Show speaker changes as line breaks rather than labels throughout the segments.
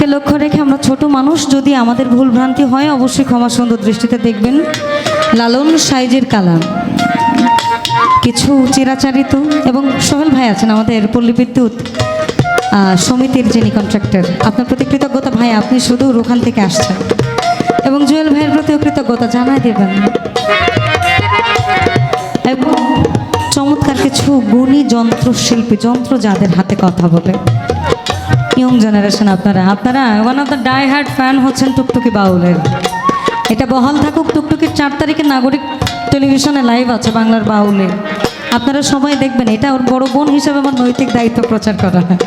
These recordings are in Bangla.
কে লক্ষ্য রেখে আমরা ছোট মানুষ, যদি আমাদের ভুল ভ্রান্তি হয় অবশ্যই ক্ষমা সুন্দর দৃষ্টিতে দেখবেন। লালন সাইজের কালাম কিছু চিরাচারিত, এবং সোহেল ভাই আছেন আমাদের পল্লী বিদ্যুৎ সমিতির যিনি কন্ট্রাক্টর, আপনার প্রতি কৃতজ্ঞতা ভাই, আপনি শুধু ওখান থেকে আসছেন, এবং জুয়েল ভাইয়ের প্রতিও কৃতজ্ঞতা জানাই দেবেন। এবং চমৎকার কিছু গুণী যন্ত্রশিল্পী, যন্ত্র যাদের হাতে কথা বলে, ইয়ং জেনারেশন, আপনারা one of the die hard fan হচ্ছেন টুকটুকি বাউলের। এটা বহাল থাকুক, টুকটুকির 4 তারিখে নাগরিক টেলিভিশনে লাইভ আছে বাংলার বাউলে, আপনারা সবাই দেখবেন। এটা ওর বড় বোন হিসেবে আমার নৈতিক দায়িত্ব প্রচার করা হয়।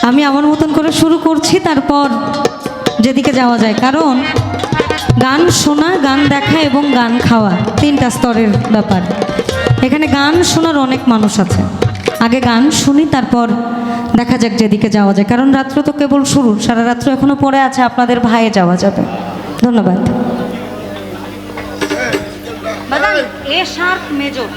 আমি আমার মতন করে শুরু করছি, তারপর যেদিকে যাওয়া যায়, কারণ গান শোনা, গান দেখা এবং গান খাওয়া 3টা স্তরের ব্যাপার। এখানে গান শোনার অনেক মানুষ আছে, আগে গান শুনি, তারপর দেখা যাক যেদিকে যাওয়া যায়, কারণ রাত্র তো কেবল শুরু, সারা রাত্র এখনো পড়ে আছে, আপনাদের ভাইয়ে যাওয়া যাবে। ধন্যবাদ। এ শার্প মেজর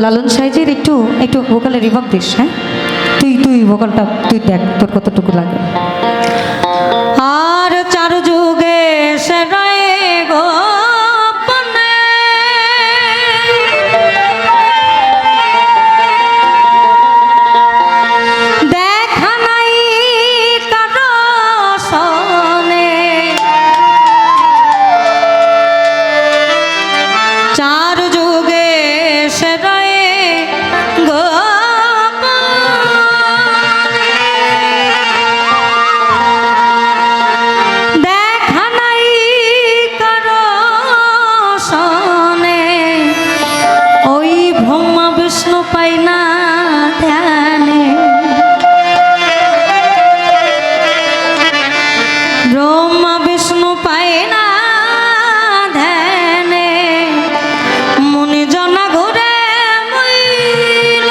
লালন সাইজের একটু একটু ভোকালে রিভার্ব দিস। হ্যাঁ, তুই ভোকালটা তুই দেখ তোর কতটুকু লাগে। আর 4 যুগে সেরায় গো দেখা নাই কারো সনে, 4 যুগে সেরায় পাই না ধ্যানে, ব্রহ্মা বিষ্ণু পাই না ধ্যানে, মনে জনা ঘুরে মইল,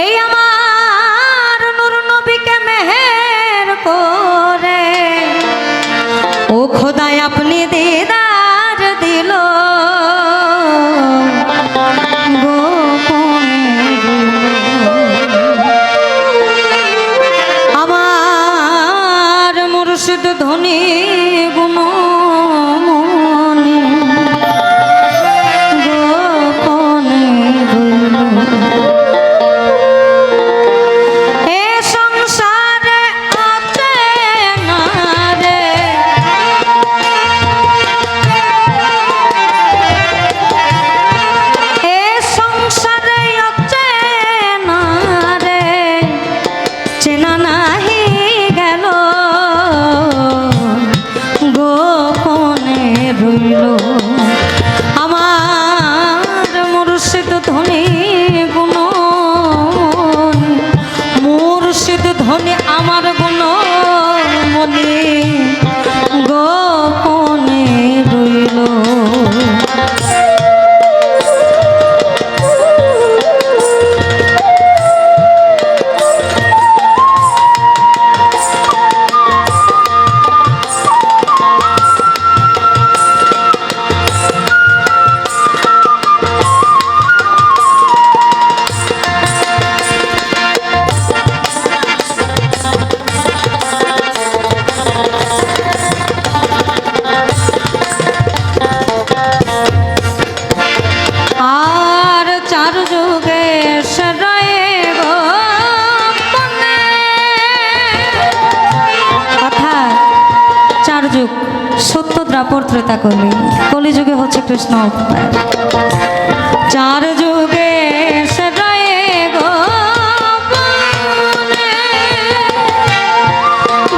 এই আমার নূর নবীকে মেহের করে, ও খোদাই আপনি দিদা দিল আমার মুর্শিদ ধনী গুণমণি গোপনে এ সংসারে আছে না রে, চেনা নাহি গেল গোপনে রইল, আমার মুর্শিদ ধনী গুণ, মুর্শিদ ধনী আমার গুণ মনে গোপনে রইল। আর 4 যুগে সেরায় গো অর্থাৎ 4 যুগ, সত্য দ্রাপর ত্রেতা কলি, কলিযুগে হচ্ছে কৃষ্ণ অবতার। 4 যুগে সেরায় গো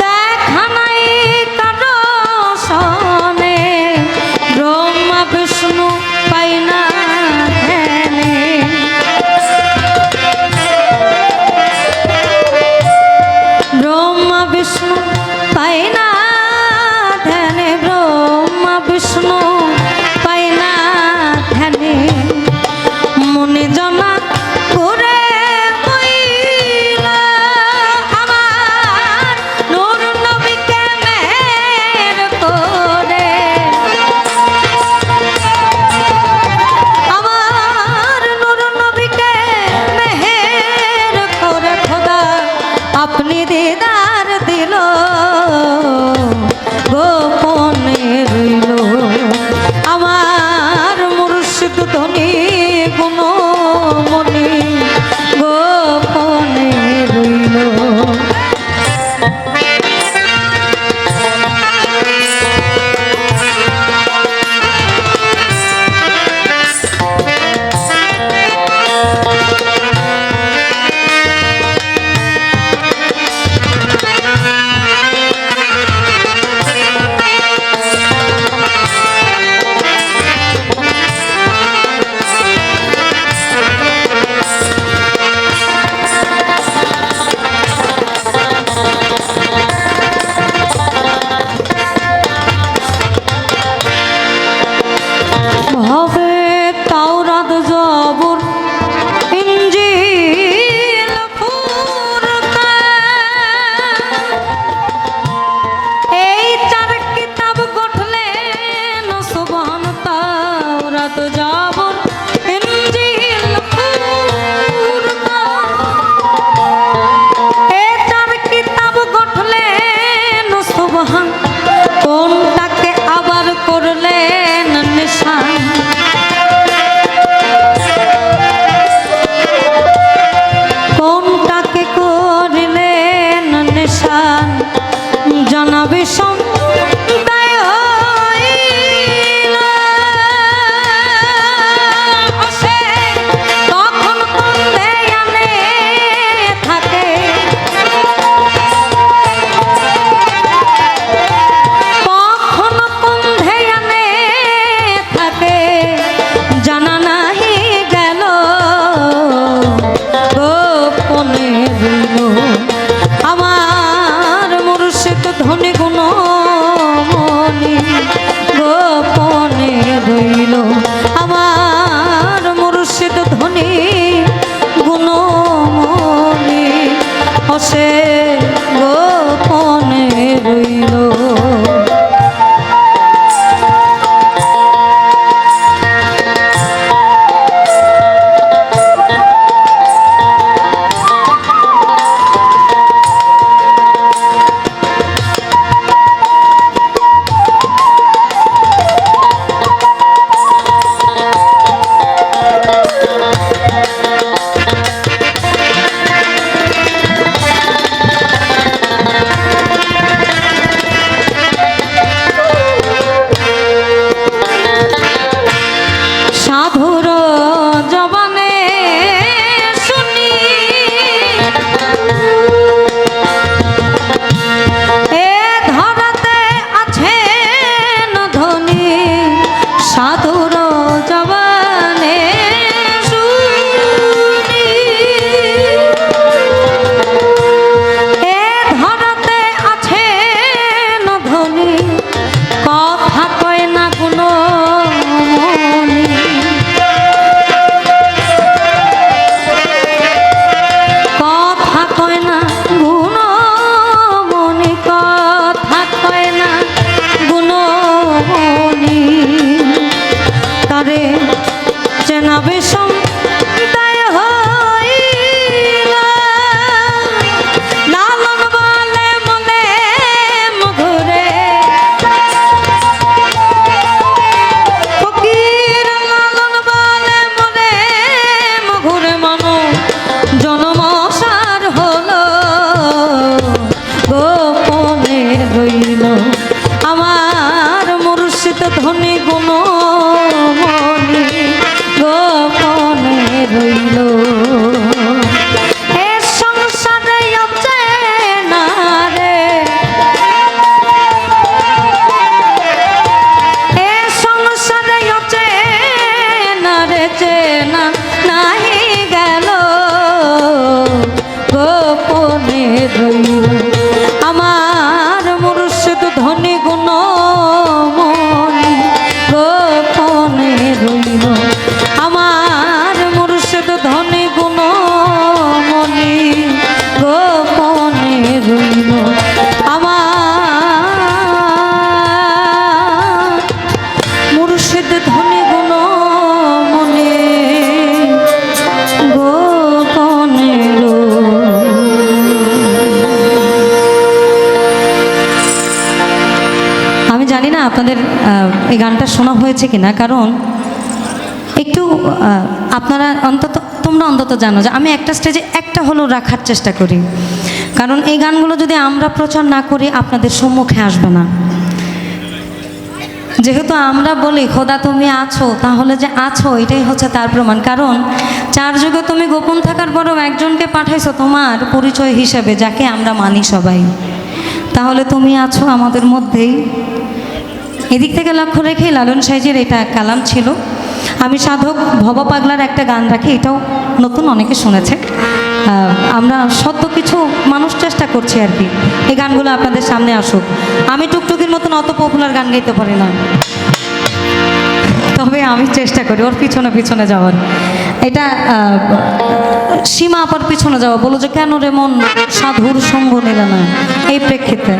দেখা নাই কারো সনে, ব্রহ্মা বিষ্ণু বিষ্ণু পাই না ধ্যানে, ব্রহ্মা বিষ্ণু পাই না ধ্যানে, ব্রহ্মা বিষ্ণু পাই না ধ্যানে, মনে জমা করে মইলা আমার নূর নবীকে মেহের করে, আমার নূর নবীকে মেহের করে খোদা আপনি দিদার দিল, গোপনে রইল আমার মুর্শিদ ধনী গুণমণি, গোপনে রইল। হবে তাওরাত জবুর ইনজিল ফুরকান, এই চার কিতাব গঠলেন সুবহান, তাওরাত জবুর ইনজিল ফুরকান, এই চার কিতাব গঠলেন সুবহান, কোনটাকে আবার করলেন নিশান, কোনটাকে করলেন নিশান, জানাবে সমুদায় হইল, সে তখন কোন ধ্যানে থাকে, কখন কোন ধ্যানে থাকে জানা নাহি গেল, গোপনে রইল আমার মুর্শিদ ধনী গুণমণি, গোপনে রইল আমার মুর্শিদ ধনী গুণমণি, অসে গোপনে রইল। সাধুর জবানে শুনি এ ধরাতে আছেন ধনী, সাধুর জবানে শুনি এ ধরাতে আছেন ধনী, কথা কয় না কোনো মনি, চেনা নাহি গেল গোপনে রইল আমার মুর্শিদ ধনী গুণমণি গোপনে রইল আমার মুর্শিদ ধনী গুণমণি গোপনে রইল আমার মুর্শিদ ধনী গুণমণি গোপনে আমি জানি না আপনাদের এই গানটা শোনা হয়েছে কিনা, কারণ একটু আপনারা তোমরা অন্তত জানো যে আমি একটা স্টেজে একটা হলেও রাখার চেষ্টা করি, কারণ এই গানগুলো যদি আমরা প্রচার না করি আপনাদের সম্মুখে আসবে না। যেহেতু আমরা বলি খোদা তুমি আছো, তাহলে যে আছো এটাই হচ্ছে তার প্রমাণ। কারণ 4 যুগে তুমি গোপন থাকার পরেও একজনকে পাঠাইছো তোমার পরিচয় হিসেবে, যাকে আমরা মানি সবাই, তাহলে তুমি আছো আমাদের মধ্যেই। এদিক থেকে লক্ষ্য রেখে লালন সাইজের এটা কালাম ছিল। আমি সাধক ভব পাগলার একটা গান রাখি, এটাও নতুন, অনেকে শুনেছে। আমরা সদ্য কিছু মানুষ চেষ্টা করছি আর কি এই গানগুলো আপনাদের সামনে আসুক। আমি টুকটুকির মতন অত পপুলার গান গাইতে পারি না, তবে আমি চেষ্টা করি ওর পিছনে পিছনে যাওয়ার। এটা সীমা আপার পিছনে যাওয়া, বলো যে কেন রে মন সাধুর সঙ্গ নিল না, এই প্রেক্ষিতে